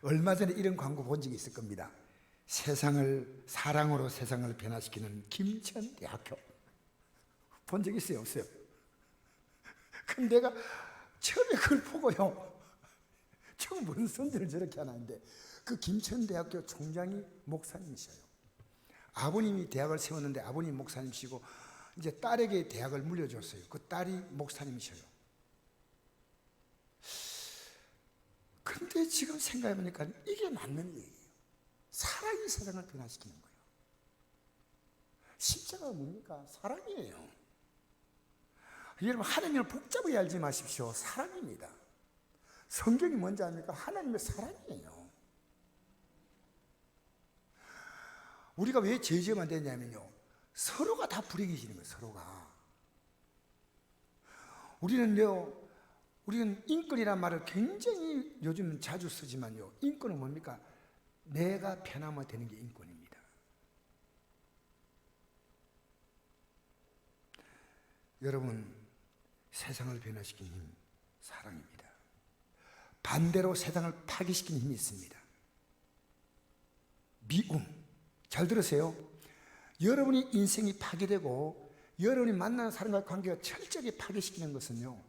얼마 전에 이런 광고 본 적이 있을 겁니다. 사랑으로 세상을 변화시키는 김천대학교. 본 적 있어요, 없어요? 근데 내가 처음에 그걸 보고요, 처음 무슨 선전을 저렇게 하나는데, 그 김천대학교 총장이 목사님이셔요. 아버님이 대학을 세웠는데 아버님 목사님이시고 이제 딸에게 대학을 물려줬어요. 그 딸이 목사님이셔요. 근데 지금 생각해보니까 이게 맞는 얘기예요. 사랑이 세상을 변화시키는 거예요. 십자가가 뭡니까? 사랑이에요. 여러분, 하나님을 복잡하게 알지 마십시오. 사랑입니다. 성경이 뭔지 아닙니까? 하나님의 사랑이에요. 우리가 왜 죄지으면 되냐면요, 서로가 다 불행해지는 거예요. 서로가. 우리는 인권이란 말을 굉장히 요즘은 자주 쓰지만요, 인권은 뭡니까? 내가 편하면 되는 게 인권입니다. 여러분, 세상을 변화시킨 힘, 사랑입니다. 반대로 세상을 파괴시키는 힘이 있습니다. 미움. 잘 들으세요. 여러분이 인생이 파괴되고 여러분이 만나는 사람과의 관계가 철저하게 파괴시키는 것은요,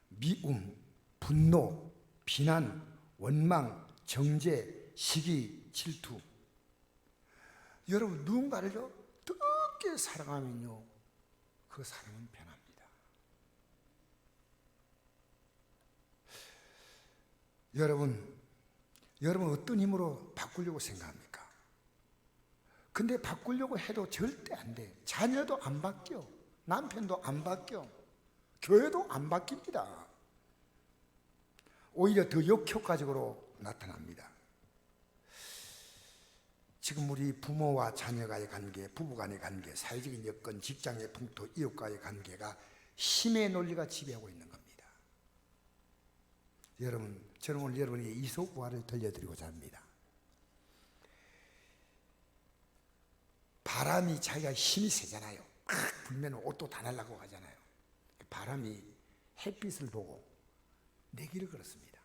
미움, 분노, 비난, 원망, 정죄, 시기, 질투. 여러분, 누군가를요 뜨겁게 사랑하면요, 그 사랑은 변합니다. 여러분 어떤 힘으로 바꾸려고 생각합니까? 근데 바꾸려고 해도 절대 안 돼. 자녀도 안 바뀌어, 남편도 안 바뀌어, 교회도 안 바뀝니다. 오히려 더 역효과적으로 나타납니다. 지금 우리 부모와 자녀가의 관계, 부부간의 관계, 사회적인 여건, 직장의 풍토, 이웃과의 관계가 힘의 논리가 지배하고 있는 겁니다. 여러분, 저는 오늘 여러분에게 이솝우화를 들려드리고자 합니다. 바람이 자기가 힘이 세잖아요. 팍 불면 옷도 다 날라가고 하잖아요. 바람이 햇빛을 보고 내기를 걸었습니다.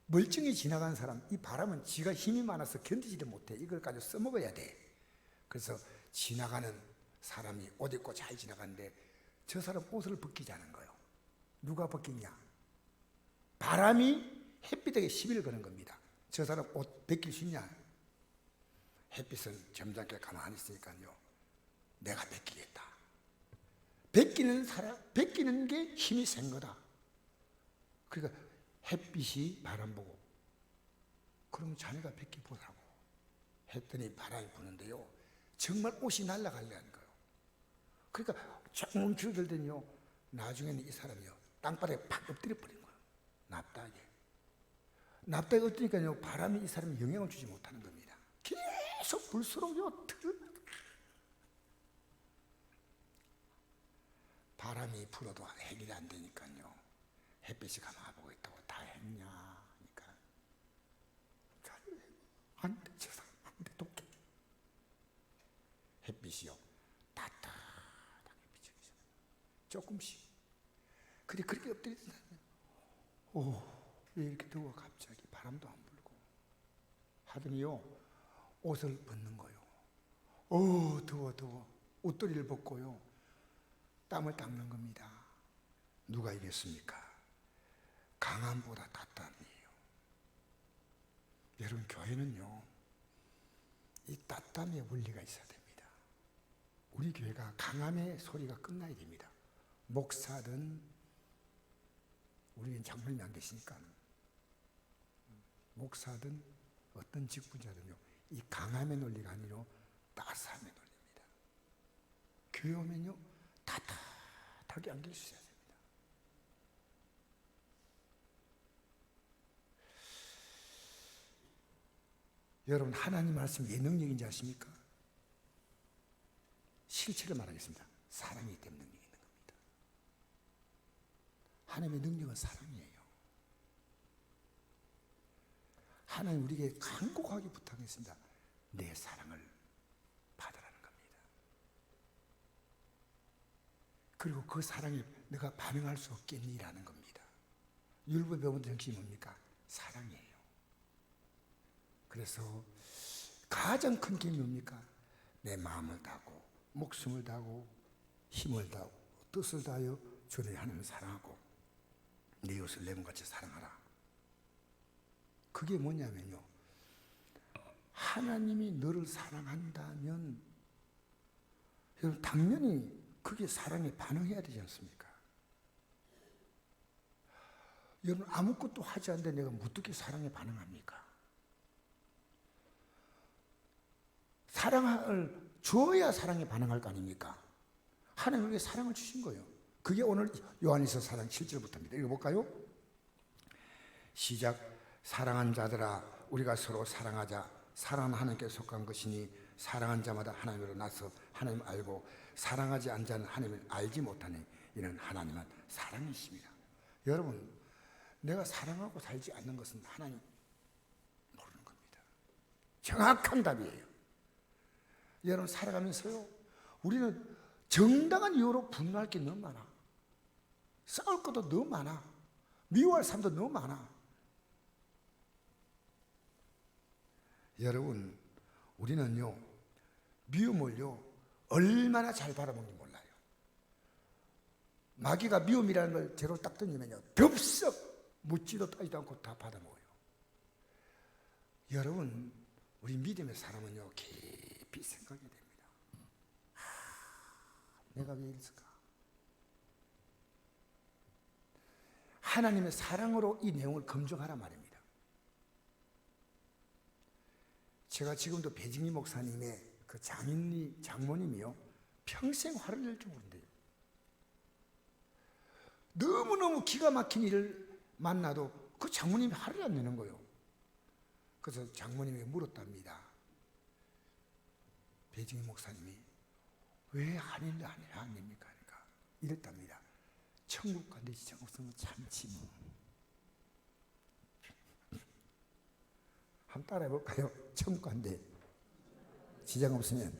멀쩡히 지나가는 사람, 이 바람은 지가 힘이 많아서 견디지도 못해. 이걸 가지고 써먹어야 돼. 그래서 지나가는 사람이 옷 입고 잘 지나가는데 저 사람 옷을 벗기자는 거예요. 누가 벗기냐? 바람이 햇빛에게 시비를 거는 겁니다. 저 사람 옷 벗길 수 있냐? 햇빛은 점잖게 가만히 있으니까요, 내가 벗기겠다. 벗기는 게 힘이 센 거다. 그러니까 햇빛이 바람 보고, 그럼 자네가 벗겨보라고 했더니 바람이 부는데요, 정말 옷이 날아가려는 거예요. 그러니까 조금 줄어들더니요, 나중에는 이 사람이요 땅바닥에 팍 엎드려 버린 거예요. 납작에 엎드리니까요, 바람이 이 사람에 영향을 주지 못하는 겁니다. 계속 불수록요, 바람이 불어도 해결이 안 되니까요, 햇빛이 가만히 보고 있다고 다 했냐 하니까 안 돼, 저 사람 안 돼, 독해. 햇빛이요 따뜻하게 비춰주잖아요, 조금씩. 근데 그렇게 엎드리던 사람이 왜 이렇게 더워? 갑자기 바람도 안 불고 하더니요, 옷을 벗는 거예요. 더워. 옷도리를 벗고요, 땀을 닦는 겁니다. 누가 이겼습니까? 강함보다 따뜻함이에요. 여러분, 교회는요, 이 따뜻함의 원리가 있어야 됩니다. 우리 교회가 강함의 소리가 끝나야 됩니다. 목사든, 우리는 장로님이 안 계시니까, 목사든 어떤 직분자든요, 이 강함의 논리가 아니라 따스함의 논리입니다. 교회 오면요, 따뜻하게 안길 수 있어야 됩니다. 여러분, 하나님 말씀이 왜 능력인지 아십니까? 실체를 말하겠습니다. 사랑이기 때문에 능력이 있는 겁니다. 하나님의 능력은 사랑이에요. 하나님 우리에게 간곡하게 부탁했습니다. 내 사랑을 받으라는 겁니다. 그리고 그 사랑에 내가 반응할 수 없겠니라는 겁니다. 율법에 배운 정신이 뭡니까? 사랑이에요. 그래서 가장 큰 게 뭡니까? 내 마음을 다하고 목숨을 다하고 힘을 다하고 뜻을 다하여 주님 하나님을 사랑하고 내 이웃을 내 몸같이 사랑하라. 그게 뭐냐면요, 하나님이 너를 사랑한다면 여러분 당연히 그게 사랑에 반응해야 되지 않습니까? 여러분 아무것도 하지 않는데 내가 어떻게 사랑에 반응합니까? 사랑을 줘야 사랑에 반응할 거 아닙니까? 하나님에게 사랑을 주신 거예요. 그게 오늘 요한일서 4장 7절부터입니다. 읽어볼까요? 시작. 사랑한 자들아 우리가 서로 사랑하자. 사랑은 하나님께 속한 것이니 사랑한 자마다 하나님으로 나서 하나님 알고 사랑하지 않은 자는 하나님을 알지 못하니 이는 하나님은 사랑이십니다. 여러분 내가 사랑하고 살지 않는 것은 하나님 모르는 겁니다. 정확한 답이에요. 여러분 살아가면서요 우리는 정당한 이유로 분노할 게 너무 많아. 싸울 것도 너무 많아. 미워할 사람도 너무 많아. 여러분 우리는요 미움을요 얼마나 잘 바라보는지 몰라요. 마귀가 미움이라는 걸 제로 딱 던지면요 덥석 묻지도 따지도 않고 다 받아먹어요. 여러분 우리 믿음의 사람은요 깊이 생각이 됩니다. 내가 왜 이랬을까? 하나님의 사랑으로 이 내용을 검증하란 말입니다. 제가 지금도 배징리 목사님의 그 장모님이요 평생 화를 낼 줄 모른대요. 너무너무 기가 막힌 일을 만나도 그 장모님이 화를 안 내는 거예요. 그래서 장모님에게 물었답니다. 배징리 목사님이 왜 한일 안 냅니까? 그러니까 이랬답니다. 천국 간데 지장 없으면 참지 뭐. 한번 따라해 볼까요? 천국 간데 지장 없으면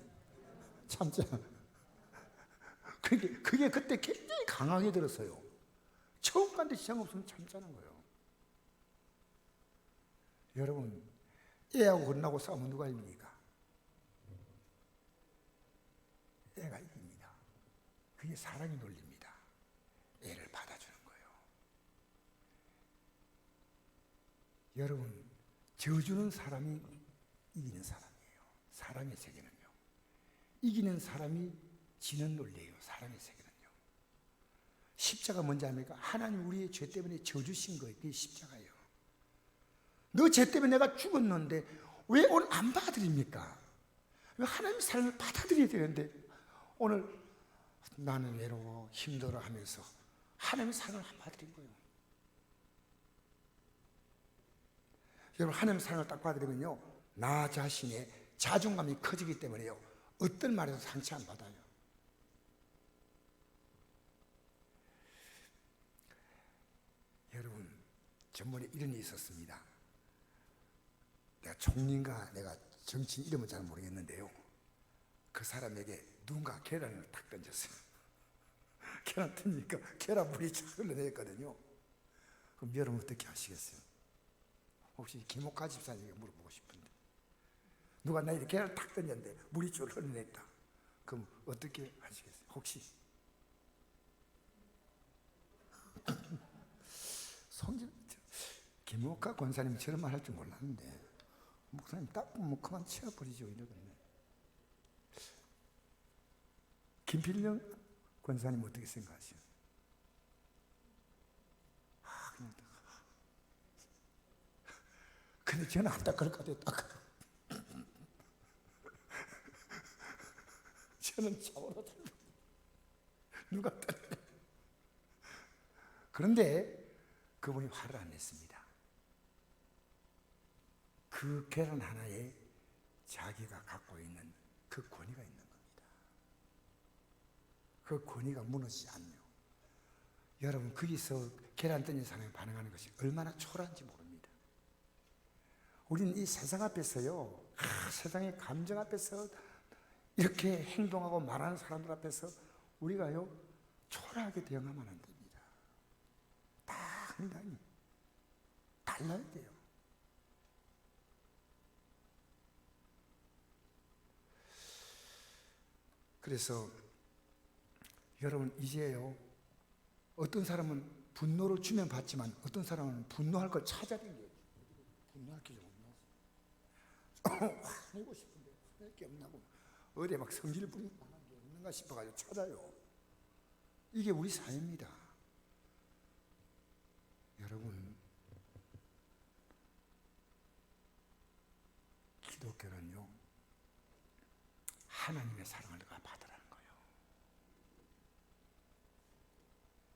참자. 그게 그때 굉장히 강하게 들었어요. 천국 간데 지장 없으면 참자는 거예요. 여러분 애하고 혼나고 싸우면 누가 이깁니까? 애가 이깁니다. 그게 사랑의 논리입니다. 애를 받아주는 거예요. 여러분 져주는 사람이 이기는 사람이에요. 사랑의 세계는요. 이기는 사람이 지는 논리예요. 사랑의 세계는요. 십자가 뭔지 압니까? 하나님 우리의 죄 때문에 져주신 거예요. 그게 십자가예요. 너 죄 때문에 내가 죽었는데 왜 오늘 안 받아들입니까? 왜 하나님의 사랑을 받아들여야 되는데 오늘 나는 외로워 힘들어 하면서 하나님의 사랑을 안 받아들인 거예요. 여러분 하나님의 사랑을 딱 받아들이면요 나 자신의 자존감이 커지기 때문에요 어떤 말에도 상처 안 받아요. 여러분 전번에 이런 일이 있었습니다. 내가 총리인가 내가 정치인 이름은 잘 모르겠는데요 그 사람에게 누군가 계란을 탁 던졌어요. 계란 던지니까 계란 물이 쫙 흘러내렸거든요. 그럼 여러분 어떻게 하시겠어요? 혹시 김옥하 집사님에게 물어보고 싶은데 누가 나에게 계란을 탁 던졌는데 물이 쭉 흘러냈다. 그럼 어떻게 하시겠어요? 혹시 김옥하 권사님 저런 말 할 줄 몰랐는데 목사님 딱 보면 그만 치워버리죠 이러거든요. 김필령 권사님 어떻게 생각하세요? 근데 저는 안 닦을 것 같아요. 닦아요. 저는 차오르다 누가 닦아요? 그런데 그분이 화를 안 냈습니다. 그 계란 하나에 자기가 갖고 있는 그 권위가 있는 겁니다. 그 권위가 무너지지 않네요. 여러분 거기서 계란 던진 사람이 반응하는 것이 얼마나 초라한지 모릅니다. 우리는 이 세상 앞에서요 세상의 감정 앞에서 이렇게 행동하고 말하는 사람들 앞에서 우리가요 초라하게 대응하면 안 됩니다. 당당히 달라야 돼요. 그래서 여러분 이제요, 어떤 사람은 분노를 주면 받지만 어떤 사람은 분노할 걸 찾아다녀요. 분노할 게 좀 없나? 화내고 싶은데 화낼 게 없나고 어디에 막 성질을 부리는 게 없는가 싶어가지고 찾아요. 이게 우리 사회입니다. 여러분, 기독교는요, 하나님의 사랑을 받으라는 거예요.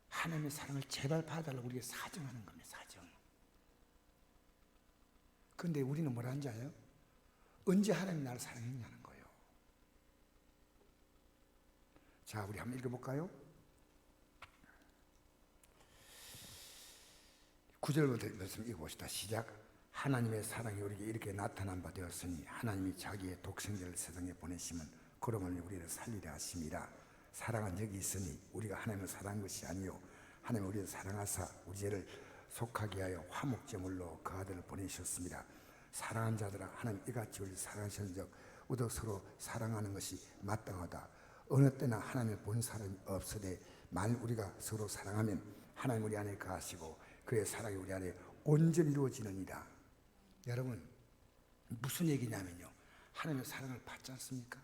하나님의 사랑을 제발 받아달라고 우리가 사정하는 겁니다. 사정. 그런데 우리는 뭐라는지 알아요? 언제 하나님이 나를 사랑했냐는 거예요. 자, 우리 한번 읽어볼까요? 9절부터 말씀 읽어봅시다. 시작. 하나님의 사랑이 우리에게 이렇게 나타난 바 되었으니 하나님이 자기의 독생자를 세상에 보내심은 그러므로 우리를 살리려 하심이라. 사랑은 여기 있으니 우리가 하나님을 사랑한 것이 아니요 하나님은 우리를 사랑하사 우리 죄를 속하게 하여 화목제물로 그 아들을 보내셨습니다. 사랑한 자들아, 하나님 이같이 우리를 사랑하신즉 우리도 서로 사랑하는 것이 마땅하다. 어느 때나 하나님을 본 사람이 없으되 만일 우리가 서로 사랑하면 하나님 우리 안에 거하시고 그의 사랑이 우리 안에 온전히 이루어지느니라. 여러분, 무슨 얘기냐면요, 하나님의 사랑을 받지 않습니까?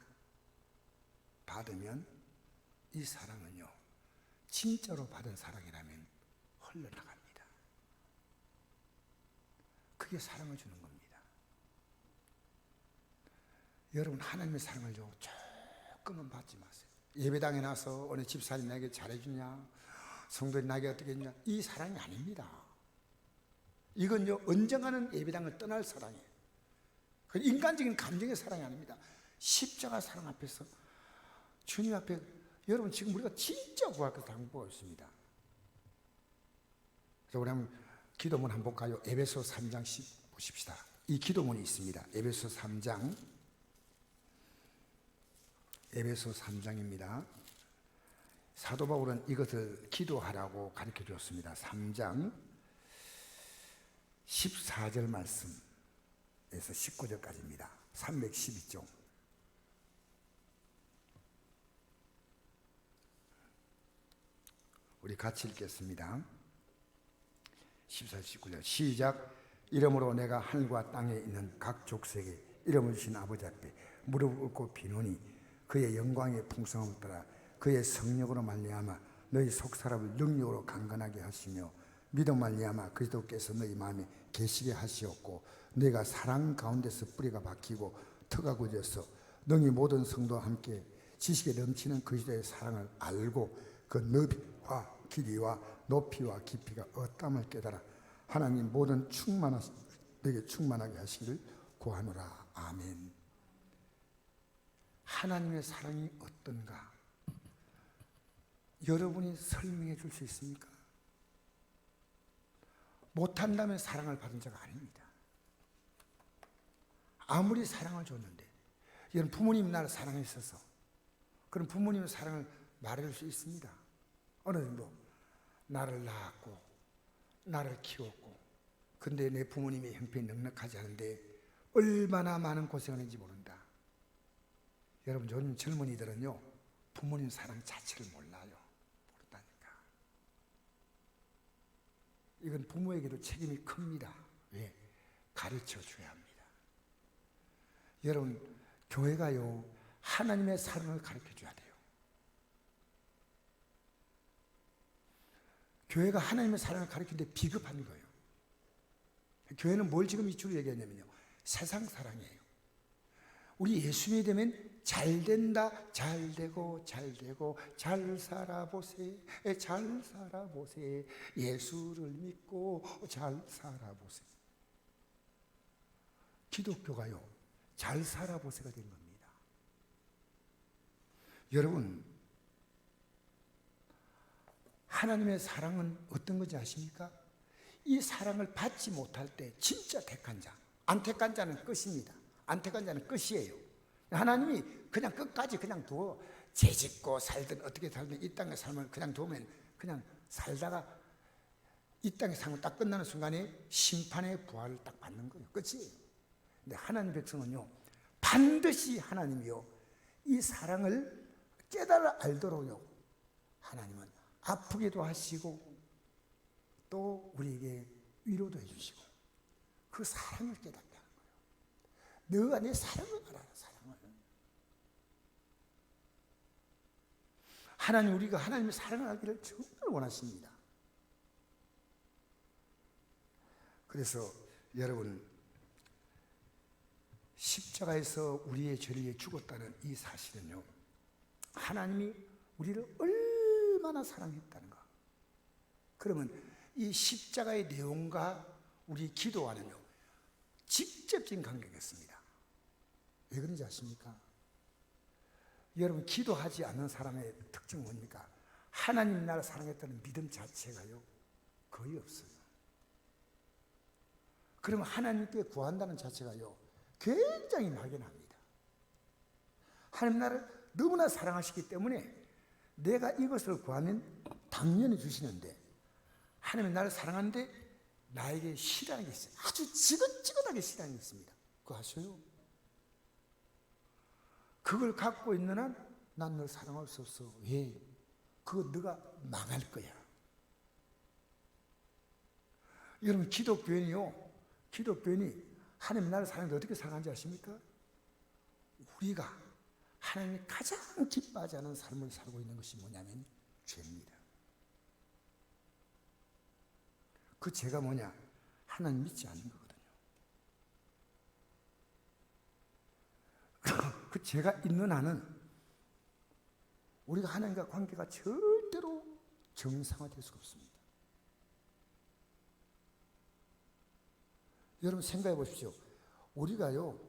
받으면 이 사랑은요, 진짜로 받은 사랑이라면 흘러나갑니다. 그게 사랑을 주는 겁니다. 여러분, 하나님의 사랑을 조금은 받지 마세요. 예배당에 나서 어느 집사님 나에게 잘해주냐, 성도들이 나에게 어떻게 했냐, 이 사랑이 아닙니다. 이건요, 언젠가는 예배당을 떠날 사랑이에요. 인간적인 감정의 사랑이 아닙니다. 십자가 사랑 앞에서 주님 앞에, 여러분 지금 우리가 진짜 구할 것을 당부하고 있습니다. 그래서 우리 한번 기도문 한번 볼까요? 에베소 3장 보십시다. 이 기도문이 있습니다. 에베소 3장, 에베소 3장입니다. 사도 바울은 이것을 기도하라고 가르쳐 주었습니다. 3장 14절 말씀에서 19절까지입니다. 312쪽. 우리 같이 읽겠습니다. 14, 19절 시작. 이러므로 내가 하늘과 땅에 있는 각 족속에 이름을 주신 아버지 앞에 무릎을 꿇고 비노니 그의 영광의 풍성함을 따라 그의 성령으로 말미암아 너희 속사람을 능력으로 강건하게 하시며 믿음 말미암아 그리스도께서 너희 마음에 계시게 하시었고 너희가 사랑 가운데서 뿌리가 박히고 터가 굳어서 너희 모든 성도와 함께 지식에 넘치는 그리스도의 사랑을 알고 그 너비와 길이와 높이와 깊이가 어떠함을 깨달아 하나님 모든 너에게 충만하게 하시기를 구하노라. 아멘. 하나님의 사랑이 어떤가? 여러분이 설명해 줄 수 있습니까? 못한다면 사랑을 받은 자가 아닙니다. 아무리 사랑을 줬는데, 여러분 부모님이 나를 사랑했어서 그럼 부모님의 사랑을 말해줄 수 있습니다. 어느 정도 나를 낳았고 나를 키웠고, 근데 내 부모님의 형편이 넉넉하지 않은데 얼마나 많은 고생을 했는지 모른다. 여러분 요즘 젊은이들은요 부모님 사랑 자체를 몰라요. 모른다니까. 이건 부모에게도 책임이 큽니다. 왜? 가르쳐 줘야 합니다. 여러분 교회가요 하나님의 사랑을 가르쳐 줘야 돼요. 교회가 하나님의 사랑을 가르치는데 비겁한 거예요. 교회는 뭘 지금 이쪽으로 얘기하냐면요 세상 사랑이에요. 우리 예수 믿으면 잘 된다, 잘 되고 잘 살아보세, 잘 살아보세, 예수를 믿고 잘 살아보세. 기독교가요 잘 살아보세가 된 겁니다. 여러분 하나님의 사랑은 어떤 건지 아십니까? 이 사랑을 받지 못할 때 진짜 택한 자, 안 택한 자는 끝입니다. 안 택한 자는 끝이에요. 하나님이 그냥 끝까지 그냥 두어 죄짓고 살든 어떻게 살든 이 땅의 삶을 그냥 두면 그냥 살다가 이 땅의 삶을 딱 끝나는 순간에 심판의 부활을 딱 받는 거예요. 끝이에요. 근데 하나님 백성은요 반드시 하나님이요 이 사랑을 깨달아 알도록요. 하나님은 아프기도 하시고 또 우리에게 위로도 해주시고 그 사랑을 깨닫게 하는 거예요. 너가 내 사랑을 알아라. 사랑을. 하나님 우리가 하나님의 사랑을 알기를 정말 원하십니다. 그래서 여러분 십자가에서 우리의 죄를 위해 죽었다는 이 사실은요, 하나님이 우리를 얼마나 사랑했다는 거. 그러면 이 십자가의 내용과 우리 기도와는요 직접적인 관계가 있습니다. 왜 그런지 아십니까? 여러분 기도하지 않는 사람의 특징은 뭡니까? 하나님 나를 사랑했다는 믿음 자체가요 거의 없어요. 그러면 하나님께 구한다는 자체가요 굉장히 막연합니다. 하나님 나를 너무나 사랑하시기 때문에 내가 이것을 구하면 당연히 주시는데, 하나님 나를 사랑하는데 나에게 싫어하는 게 있어요. 아주 지긋지긋하게 싫어하는 게 있습니다. 그거 아셔요? 그걸 갖고 있는 한 난 널 사랑할 수 없어. 왜? 그거 너가 망할 거야. 여러분 기독교인이요, 기독교인이 하나님 나를 사랑하는데 어떻게 사랑하는지 아십니까? 우리가 하나님이 가장 기뻐하지 않은 삶을 살고 있는 것이 뭐냐면 죄입니다. 그 죄가 뭐냐? 하나님 믿지 않는 거거든요. 그 죄가 있는 한은 우리가 하나님과 관계가 절대로 정상화될 수가 없습니다. 여러분 생각해 보십시오. 우리가요,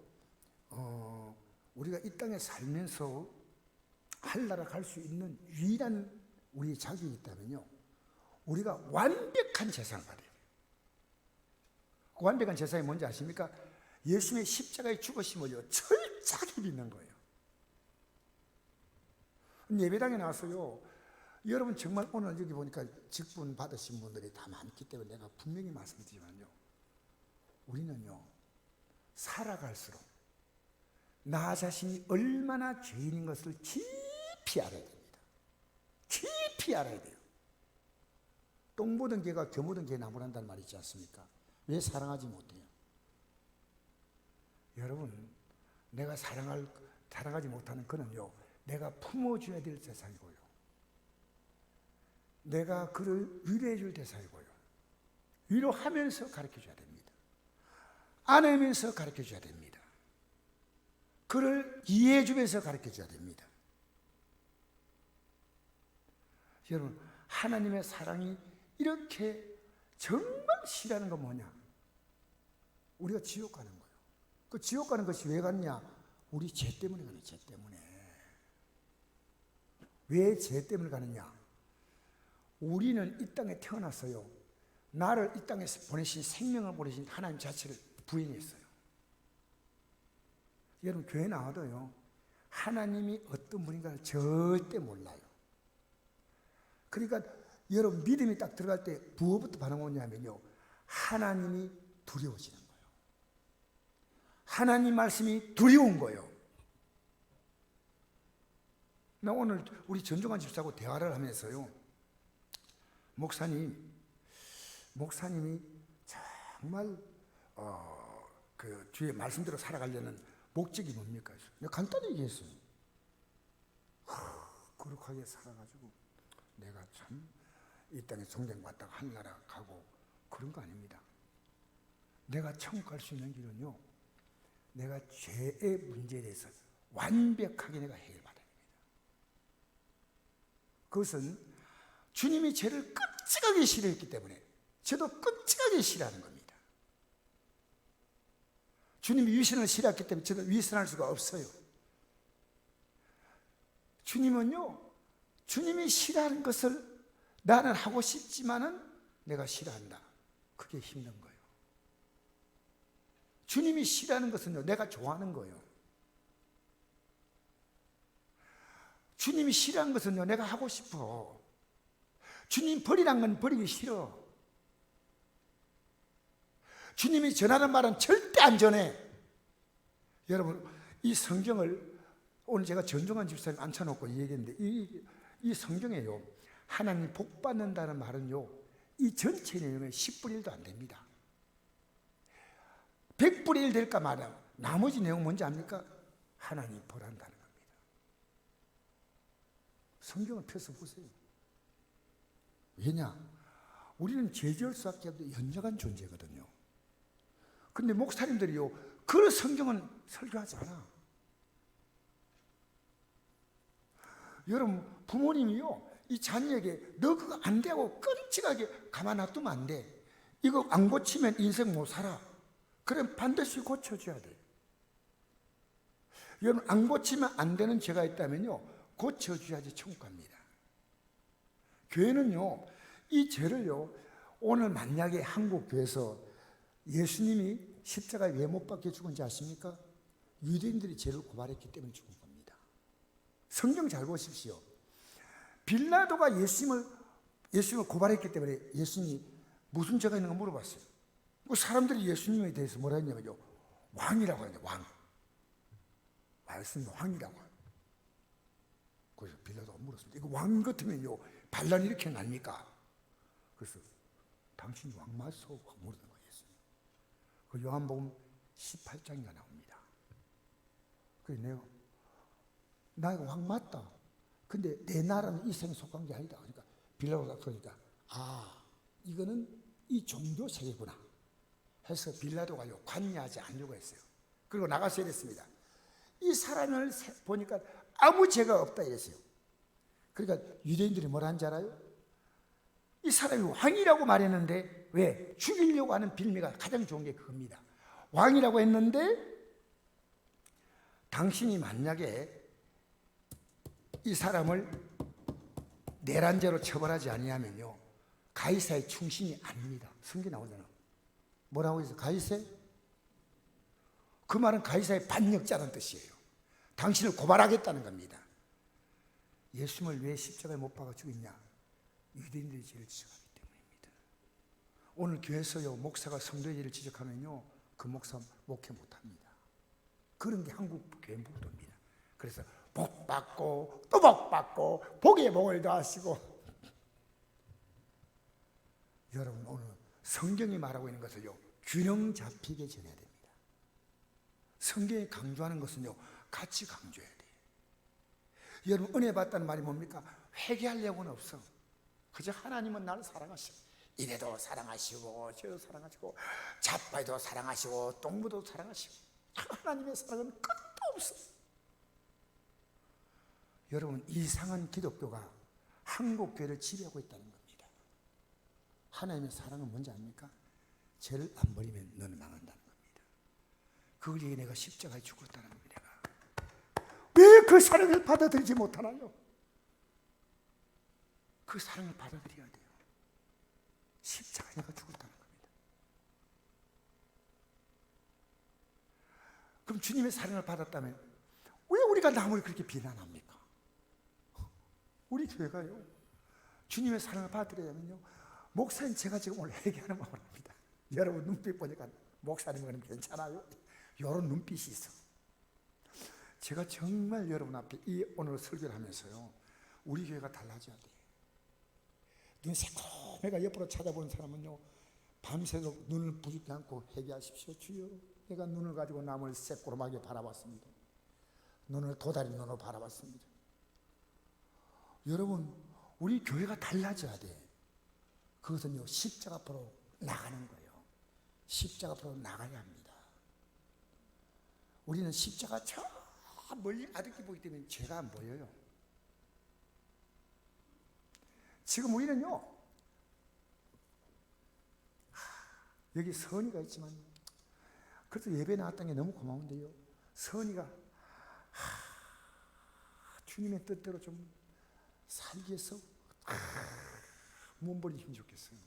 우리가 이 땅에 살면서 하늘나라 갈 수 있는 유일한 우리의 자격이 있다면요, 우리가 완벽한 재산을 받아야 돼요. 그 완벽한 재산이 뭔지 아십니까? 예수님의 십자가의 죽으심을요 철저하게 믿는 거예요. 예배당에 나와서요, 여러분 정말 오늘 여기 보니까 직분 받으신 분들이 다 많기 때문에 내가 분명히 말씀드리지만요, 우리는요 살아갈수록 나 자신이 얼마나 죄인인 것을 깊이 알아야 됩니다. 깊이 알아야 돼요. 똥 묻은 개가 겨 묻은 개에 나무란다는 말이 있지 않습니까? 왜 사랑하지 못해요? 여러분, 내가 사랑하지 못하는 그는요, 내가 품어줘야 될 대상이고요, 내가 그를 위로해 줄 대상이고요, 위로하면서 가르쳐줘야 됩니다. 안으면서 가르쳐줘야 됩니다. 그를 이해해 주면서 가르쳐줘야 됩니다. 여러분, 하나님의 사랑이 이렇게 정말 싫어하는 건 뭐냐? 우리가 지옥 가는 거예요. 그 지옥 가는 것이 왜 갔냐? 우리 죄 때문에 가는, 죄 때문에. 왜 죄 때문에 가느냐? 우리는 이 땅에 태어났어요. 나를 이 땅에서 보내신, 생명을 보내신 하나님 자체를 부인했어요. 여러분 교회 나와도요, 하나님이 어떤 분인가를 절대 몰라요. 그러니까 여러분 믿음이 딱 들어갈 때 무엇부터 반응 오냐면요, 하나님이 두려워지는 거예요. 하나님 말씀이 두려운 거예요. 나 오늘 우리 전종환 집사하고 대화를 하면서요, 목사님이 정말 그 주의 말씀대로 살아가려는 목적이 뭡니까? 내가 간단히 얘기했어요. 거룩하게 살아가지고 내가 참 이 땅에 종생받다가 하늘나라 가고 그런 거 아닙니다. 내가 천국 갈 수 있는 길은요, 내가 죄의 문제에 대해서 완벽하게 내가 해결받아야 됩니다. 그것은 주님이 죄를 끔찍하게 싫어했기 때문에 저도 끔찍하게 싫어하는 겁니다. 주님이 위선을 싫어했기 때문에 저도 위선할 수가 없어요. 주님은요, 주님이 싫어하는 것을 나는 하고 싶지만은 내가 싫어한다. 그게 힘든 거예요. 주님이 싫어하는 것은요, 내가 좋아하는 거예요. 주님이 싫어하는 것은요, 내가 하고 싶어. 주님 버리란 건 버리기 싫어. 주님이 전하는 말은 절대 안 전해. 여러분, 이 성경을 오늘 제가 전종환 집사님 앉혀놓고 얘기했는데 이 성경에요, 하나님 복 받는다는 말은요, 이 전체 내용의 10분의 1도 안 됩니다. 100분의 1 될까 말이야. 나머지 내용 뭔지 압니까? 하나님 벌한다는 겁니다. 성경을 펴서 보세요. 왜냐? 우리는 죄지을 수밖에 없는 연약한 존재거든요. 근데 목사님들이요, 그 성경은 설교하지 않아. 여러분, 부모님이요, 이 자녀에게 너 그거 안 돼 하고 끔찍하게 가만 놔두면 안 돼. 이거 안 고치면 인생 못 살아. 그럼 반드시 고쳐줘야 돼. 여러분, 안 고치면 안 되는 죄가 있다면요, 고쳐줘야지 천국 갑니다. 교회는요, 이 죄를요, 오늘 만약에 한국 교회에서 예수님이 십자가에 왜 못 박혀 죽은지 아십니까? 유대인들이 죄를 고발했기 때문에 죽은 겁니다. 성경 잘 보십시오. 빌라도가 예수님을 고발했기 때문에 예수님이 무슨 죄가 있는가 물어봤어요. 사람들이 예수님에 대해서 뭐라 했냐면요, 왕이라고 하냐, 왕. 말씀이 왕이라고. 그래서 빌라도가 물었습니다. 이거 왕 같으면요, 반란 이렇게 납니까? 그래서 당신이 왕 맞소? 하고 물은 거예요. 그 요한복음 18장인가 나옵니다. 그래서 나 이거 왕 맞다. 근데 내 나라는 이 생에 속한 게 아니다. 그러니까 빌라도가 그러니까 이거는 이 종교 세계구나 해서 빌라도가요, 관여하지 않으려고 했어요. 그리고 나가서 이랬습니다. 이 사람을 보니까 아무 죄가 없다 이랬어요. 그러니까 유대인들이 뭐라 한지 알아요? 이 사람이 왕이라고 말했는데 왜? 죽이려고 하는 빌미가 가장 좋은 게 그겁니다. 왕이라고 했는데 당신이 만약에 이 사람을 내란죄로 처벌하지 아니하면요, 가이사의 충신이 아닙니다. 성경에 나오잖아. 뭐라고 해서 가이사? 그 말은 가이사의 반역자라는 뜻이에요. 당신을 고발하겠다는 겁니다. 예수님을 왜 십자가에 못 박아 죽였냐? 유대인들이 죄를 지적하기 때문입니다. 오늘 교회에서요, 목사가 성도의 죄를 지적하면요, 그 목사 목회 못합니다. 그런 게 한국 교회 목도입니다. 그래서 복 받고 또 복 받고 복에 복을 더하시고. 여러분, 오늘 성경이 말하고 있는 것을요, 균형 잡히게 전해야 됩니다. 성경이 강조하는 것은요, 같이 강조해야 돼요. 여러분, 은혜 받다는 말이 뭡니까? 회개하려고는 없어. 그저 하나님은 나를 사랑하시고, 이래도 사랑하시고 저래도 사랑하시고 자빠이도 사랑하시고 똥무도 사랑하시고, 하나님의 사랑은 끝도 없어. 여러분, 이상한 기독교가 한국 교회를 지배하고 있다는 겁니다. 하나님의 사랑은 뭔지 압니까? 죄를 안 버리면 너는 망한다는 겁니다. 그걸 위해 내가 십자가에 죽었다는 겁니다. 왜 그 사랑을 받아들이지 못하나요? 그 사랑을 받아들여야 돼요. 십자가에 내가 죽었다는 겁니다. 그럼 주님의 사랑을 받았다면 왜 우리가 남을 그렇게 비난합니까? 우리 교회가요, 주님의 사랑을 받아들여야면요, 목사님 제가 지금 오늘 얘기하는 마음을 합니다. 여러분 눈빛 보니까 목사님은 괜찮아요? 이런 눈빛이 있어. 제가 정말 여러분 앞에 이 오늘 설교를 하면서요, 우리 교회가 달라져야 돼요. 눈 새콤해가 옆으로 찾아보는 사람은요, 밤새도록 눈을 부짓지 않고 회개하십시오. 주여, 내가 눈을 가지고 남을 새꼬름하게 바라봤습니다. 눈을 도다리 눈으로 바라봤습니다. 여러분, 우리 교회가 달라져야 돼. 그것은요, 십자가 앞으로 나가는 거예요. 십자가 앞으로 나가야 합니다. 우리는 십자가 저 멀리 아득히 보기 때문에 죄가 안 보여요. 지금 우리는요, 여기 선이가 있지만, 그래서 예배 나왔던 게 너무 고마운데요, 선이가 주님의 뜻대로 좀 살기 위해서 몸부림치면 좋겠어요.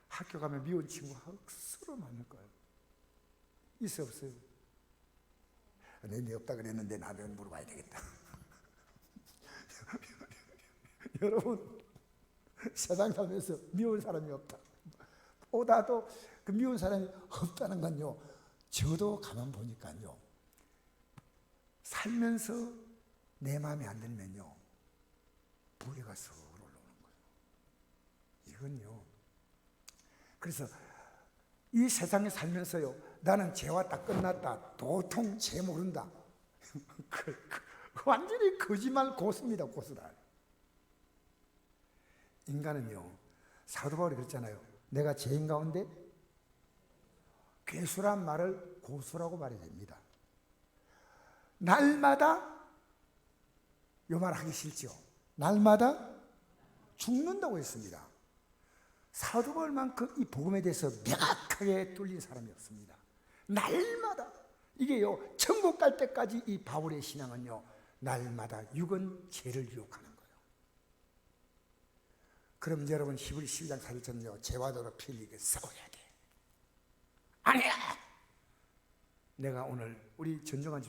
학교 가면 미운 친구가 억수로 많을 거예요. 있어 없어요? 내 없다 그랬는데 나도 물어봐야 되겠다. 여러분, 세상 살면서 미운 사람이 없다. 보다도 그 미운 사람이 없다는 건요, 저도 가만 보니까요, 살면서 내 마음에 안 들면요, 부해가 서 올라오는 거예요. 이건요. 그래서 이 세상에 살면서요, 나는 죄와 다 끝났다, 도통 죄 모른다. 완전히 거짓말 고수입니다, 고수라. 인간은요, 사도 바울이 그랬잖아요. 내가 죄인 가운데 괴수란 말을 고수라고 말해야 됩니다. 날마다, 요 말 하기 싫죠. 날마다 죽는다고 했습니다. 사도 바울만큼 이 복음에 대해서 명확하게 뚫린 사람이 없습니다. 날마다, 이게요, 천국 갈 때까지 이 바울의 신앙은요, 날마다 육은 죄를 유혹하는 거예요. 그럼 여러분 히브리 12장 4절은요, 죄와 더러 피 흘리게 싸워야 돼. 아니야! 내가 오늘 우리 전종환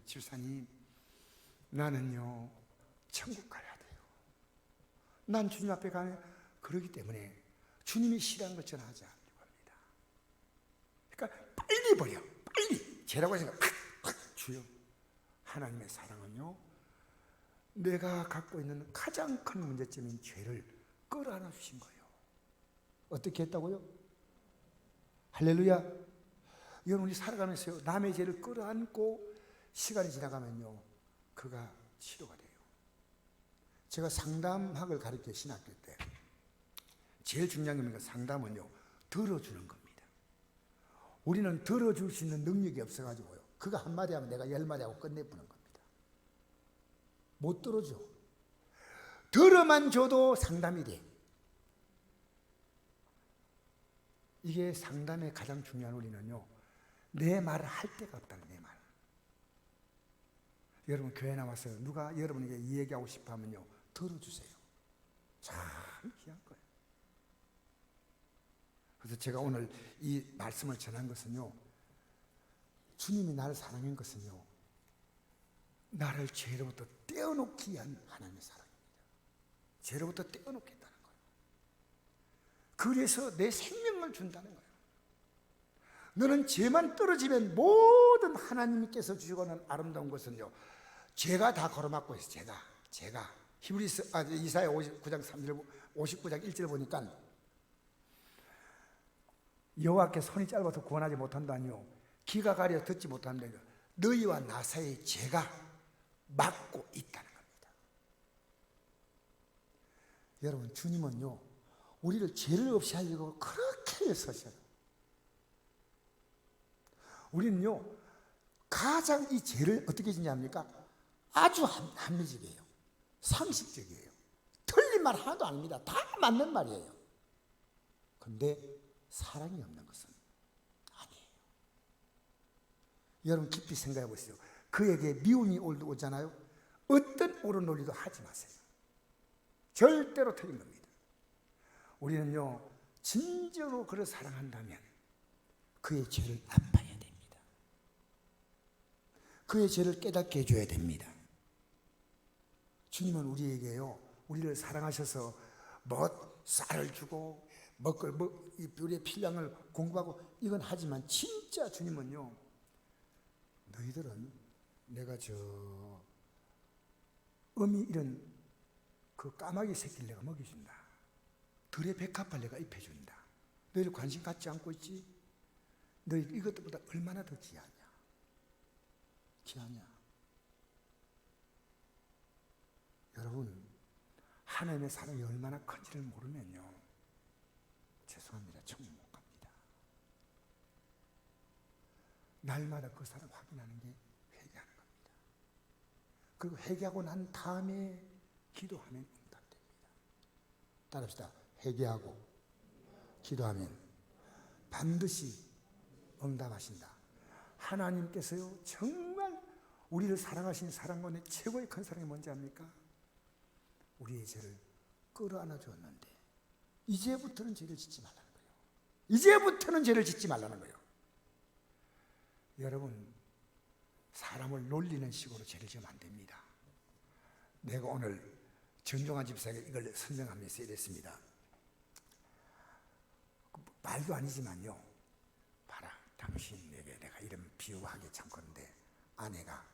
집사님, 나는요 천국 가야 돼요. 난 주님 앞에 가면, 그러기 때문에 주님이 싫어하는 것 저는 하지 않으려고 합니다. 그러니까 빨리 버려, 빨리. 죄라고 생각, 주여, 하나님의 사랑은요, 내가 갖고 있는 가장 큰 문제점인 죄를 끌어안아 주신 거예요. 어떻게 했다고요? 할렐루야. 여러분이 살아가면서 남의 죄를 끌어안고 시간이 지나가면요, 그가 치료가 돼요. 제가 상담학을 가르쳐 신학교 때 제일 중요한 게 상담은요, 들어주는 겁니다. 우리는 들어줄 수 있는 능력이 없어가지고요, 그가 한마디 하면 내가 10마디 하고 끝내보는 겁니다. 못 들어줘. 들어만 줘도 상담이 돼. 이게 상담의 가장 중요한 원리는요, 내 말을 할 데가 없다는, 내 말. 여러분 교회 나와서 누가 여러분에게 이 얘기하고 싶어 하면요, 들어주세요. 참 귀한 거예요. 그래서 제가 오늘 이 말씀을 전한 것은요, 주님이 나를 사랑한 것은요, 나를 죄로부터 떼어놓기 위한 하나님의 사랑입니다. 죄로부터 떼어놓겠다는 거예요. 그래서 내 생명을 준다는 거예요. 너는 죄만 떨어지면 모든 하나님께서 주시고는 아름다운 것은요, 죄가 다 걸어막고 있어요. 죄가. 이사야 59장 3절, 59장 1절 보니까 여호와께 손이 짧아서 구원하지 못한다니요, 귀가 가려 듣지 못한다니요, 너희와 나 사이의 죄가 막고 있다는 겁니다. 여러분, 주님은요, 우리를 죄를 없이 하려고 그렇게 애쓰셔요. 우리는요, 가장 이 죄를 어떻게 지냐합니까? 아주 합리적이에요. 상식적이에요. 틀린 말 하나도 아닙니다. 다 맞는 말이에요. 그런데 사랑이 없는 것은 아니에요. 여러분 깊이 생각해 보시죠. 그에게 미움이 오잖아요. 어떤 옳은 논리도 하지 마세요. 절대로 틀린 겁니다. 우리는요, 진정으로 그를 사랑한다면 그의 죄를 안 봐야 됩니다. 그의 죄를 깨닫게 해줘야 됩니다. 주님은 우리에게요, 우리를 사랑하셔서 쌀을 주고 우리의 필량을 공부하고 이건 하지만, 진짜 주님은요, 너희들은 내가 어미 이런 그 까마귀 새끼를 내가 먹여준다. 들의 백합을 내가 입혀준다. 너희들 관심 갖지 않고 있지? 너희 이것보다 얼마나 더 귀하냐? 귀하냐? 여러분, 하나님의 사랑이 얼마나 큰지를 모르면요, 죄송합니다, 천국 못 갑니다. 날마다 그 사랑 확인하는 게 회개하는 겁니다. 그리고 회개하고 난 다음에 기도하면 응답됩니다. 따라합시다. 회개하고 기도하면 반드시 응답하신다. 하나님께서요, 정말 우리를 사랑하신 사랑 가운데 최고의 큰 사랑이 뭔지 압니까? 우리의 죄를 끌어안아 주었는데 이제부터는 죄를 짓지 말라는 거예요. 이제부터는 죄를 짓지 말라는 거예요. 여러분, 사람을 놀리는 식으로 죄를 지으면 안 됩니다. 내가 오늘 전종환 집사에게 이걸 설명하면서 이랬습니다. 말도 아니지만요, 봐라, 당신에게 내가 이런 비유하기 참건데 아내가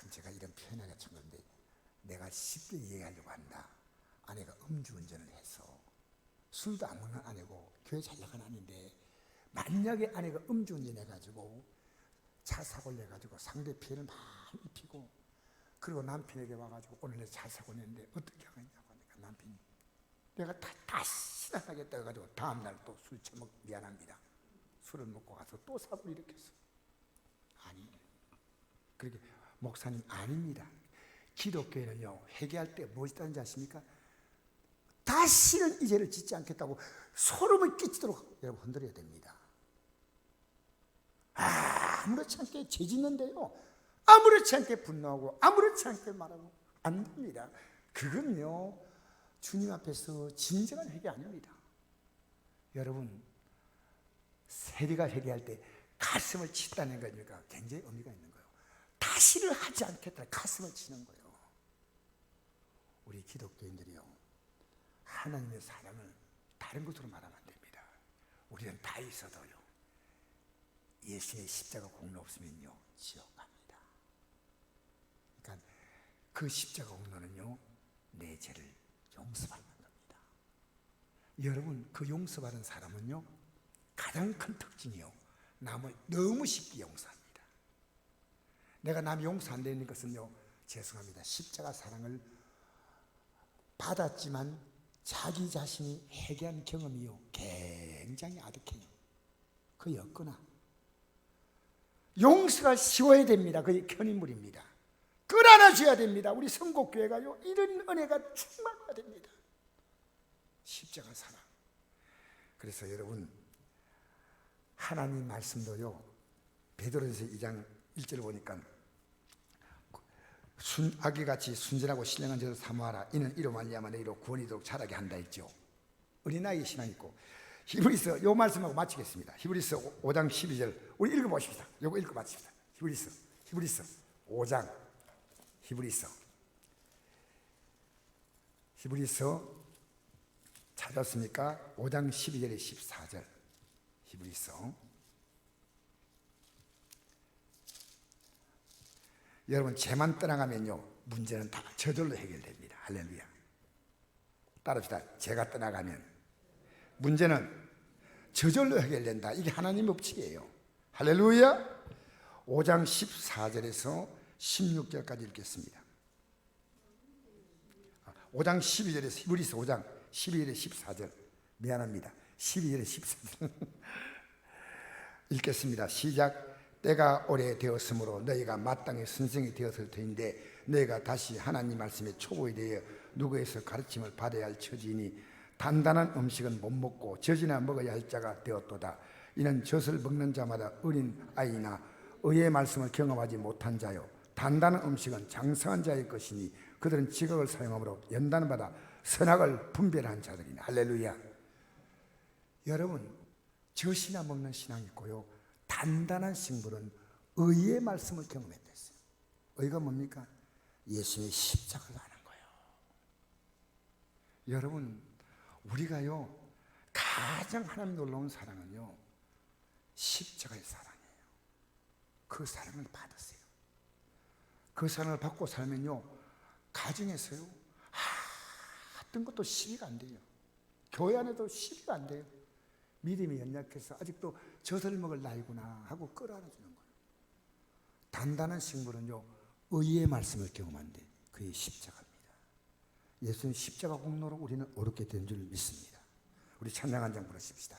참 제가 이런 표현하기가 참 그런데 내가 쉽게 이해하려고 한다. 아내가 음주운전을 해서 술도 안 먹는 아내고 교회 잘 나가는 아내인데 만약에 아내가 음주운전 해가지고 차 사고를 내가지고 상대 피해를 많이 입히고 그리고 남편에게 와가지고 오늘 내 차 사고 냈는데 어떻게 하겠냐고 하니까 남편이 내가 다시 안 하겠다 해가지고 다음날 또 술 처먹 미안합니다. 술을 먹고 가서 또 사고를 일으켰어. 아니 그렇게 목사님 아닙니다. 기독교에는요 회개할 때 무엇이 있다는지 아십니까? 다시는 이 죄를 짓지 않겠다고 소름을 끼치도록 여러분 흔들어야 됩니다. 아무렇지 않게 죄 짓는데요 아무렇지 않게 분노하고 아무렇지 않게 말하고 안 됩니다. 그건요 주님 앞에서 진정한 회개 아닙니다. 여러분 세리가 회개할 때 가슴을 친다는 거니까 굉장히 의미가 있는 거예요. 다시를 하지 않겠다 가슴을 치는 거예요. 우리 기독교인들이요 하나님의 사랑을 다른 것으로 말하면 안 됩니다. 우리는 다 있어도요 예수의 십자가 공로 없으면요 지옥 갑니다. 그러니까 그 십자가 공로는요 내 죄를 용서받는 겁니다. 여러분 그 용서받은 사람은요 가장 큰 특징이요 남을 너무 쉽게 용서합니다. 내가 남 용서 안 되는 것은요 죄송합니다. 십자가 사랑을 받았지만 자기 자신이 회개한 경험이요 굉장히 아득해요. 그게 없거나 용서가 쉬워야 됩니다. 그게 견인물입니다. 끌어안아줘야 됩니다. 우리 성곡교회가요 이런 은혜가 충만해야 됩니다. 십자가 사랑. 그래서 여러분 하나님 말씀도요 베드로전서 2장 1절 보니까 아기같이 순전하고 신령한 자로 사모하라. 이는 이로 말미암아 너희로 구원이 되도록 자라게 한다 했죠. 어린아이의 신앙이 있고 히브리서 요 말씀하고 마치겠습니다. 히브리서 5장 12절 우리 읽어보십시다. 요거 읽고 마칩시다. 히브리서 5장 히브리서 찾았습니까? 5장 12절에 14절 히브리서. 여러분 죄만 떠나가면요 문제는 다 저절로 해결됩니다. 할렐루야. 따라합시다. 죄가 떠나가면 문제는 저절로 해결된다. 이게 하나님 법칙이에요. 할렐루야. 5장 14절에서 16절까지 읽겠습니다. 5장 12절에서 히브리서 5장 12절에 14절 미안합니다. 12절에 14절 읽겠습니다. 시작. 때가 오래되었으므로 너희가 마땅히 선생이 되었을 터인데 너희가 다시 하나님 말씀의 초보에 대해 누구에서 가르침을 받아야 할 처지이니 단단한 음식은 못 먹고 젖이나 먹어야 할 자가 되었도다. 이는 젖을 먹는 자마다 어린 아이나 의의 말씀을 경험하지 못한 자요 단단한 음식은 장성한 자의 것이니 그들은 지각을 사용함으로 연단받아 선악을 분별한 자들이니. 할렐루야. 여러분 젖이나 먹는 신앙이 있고요 단단한 식물은 의의 말씀을 경험했다 했어요. 의가 뭡니까? 예수의 십자가가 하는 거예요. 여러분 우리가요 가장 하나님 놀라운 사랑은요 십자가의 사랑이에요. 그 사랑을 받으세요. 그 사랑을 받고 살면요 가정에서요 어떤 것도 시비가 안 돼요. 교회 안에도 시비가 안 돼요. 믿음이 연약해서 아직도 젖을 먹을 나이구나 하고 끌어안아주는 거예요. 단단한 식물은요 의의 말씀을 경험한데 그게 십자가입니다. 예수님 십자가 공로로 우리는 어렵게 된 줄 믿습니다. 우리 찬양 한 장 부르십시다.